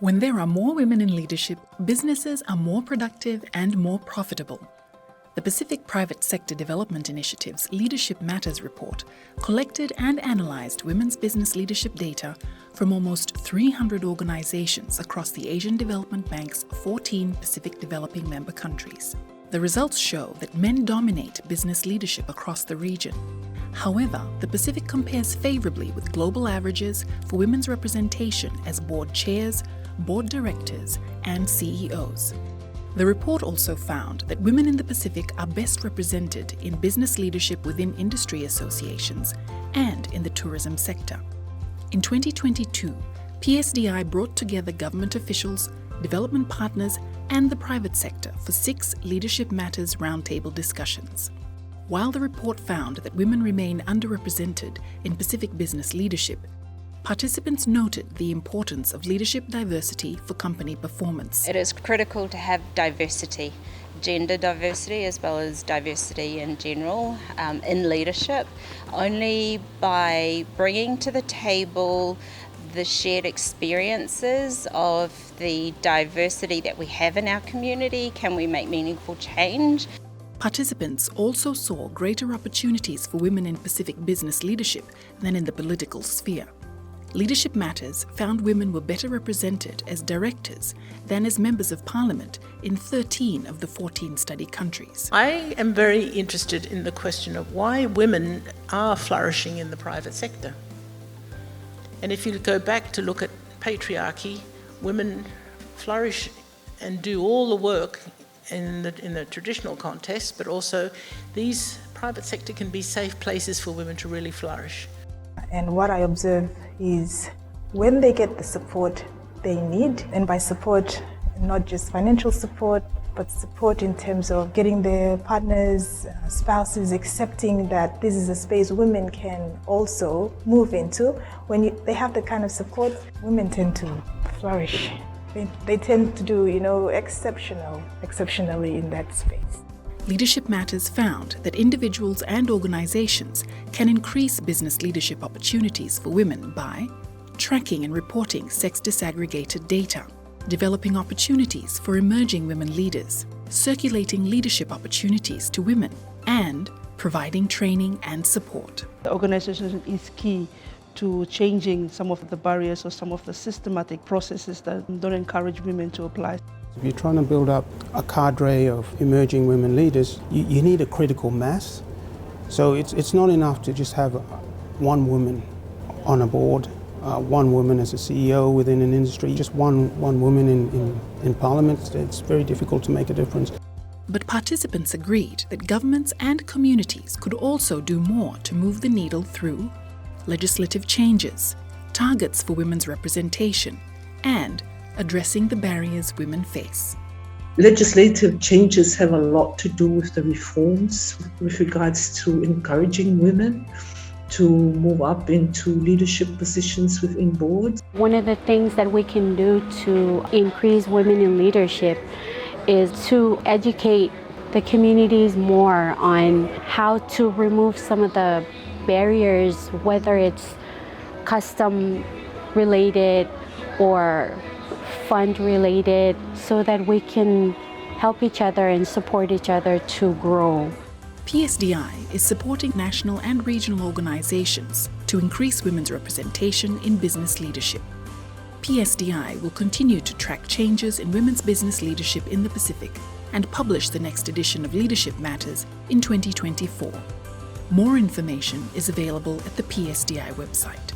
When there are more women in leadership, businesses are more productive and more profitable. The Pacific Private Sector Development Initiative's Leadership Matters report collected and analysed women's business leadership data from almost 300 organisations across the Asian Development Bank's 14 Pacific developing member countries. The results show that men dominate business leadership across the region. However, the Pacific compares favourably with global averages for women's representation as board chairs, board directors, and CEOs. The report also found that women in the Pacific are best represented in business leadership within industry associations and in the tourism sector. In 2022, PSDI brought together government officials, development partners, and the private sector for 6 Leadership Matters roundtable discussions. While the report found that women remain underrepresented in Pacific business leadership, participants noted the importance of leadership diversity for company performance. It is critical to have diversity, gender diversity as well as diversity in general in leadership. Only by bringing to the table the shared experiences of the diversity that we have in our community can we make meaningful change. Participants also saw greater opportunities for women in Pacific business leadership than in the political sphere. Leadership Matters found women were better represented as directors than as members of parliament in 13 of the 14 study countries. I am very interested in the question of why women are flourishing in the private sector. And if you go back to look at patriarchy, women flourish and do all the work in the traditional context, but also these private sector can be safe places for women to really flourish. And what I observe is when they get the support they need, and by support, not just financial support, but support in terms of getting their partners, spouses accepting that this is a space women can also move into. When they have the kind of support, women tend to flourish. They tend to do, exceptionally in that space. Leadership Matters found that individuals and organizations can increase business leadership opportunities for women by tracking and reporting sex disaggregated data, developing opportunities for emerging women leaders, circulating leadership opportunities to women, and providing training and support. The organization is key to changing some of the barriers or some of the systematic processes that don't encourage women to apply. If you're trying to build up a cadre of emerging women leaders, you need a critical mass. So it's not enough to just have one woman on a board, one woman as a CEO within an industry, just one woman in parliament. It's very difficult to make a difference. But participants agreed that governments and communities could also do more to move the needle through legislative changes, targets for women's representation, and addressing the barriers women face. Legislative changes have a lot to do with the reforms with regards to encouraging women to move up into leadership positions within boards. One of the things that we can do to increase women in leadership is to educate the communities more on how to remove some of the barriers, whether it's custom related or fund related, so that we can help each other and support each other to grow. PSDI is supporting national and regional organizations to increase women's representation in business leadership. PSDI will continue to track changes in women's business leadership in the Pacific and publish the next edition of Leadership Matters in 2024. More information is available at the PSDI website.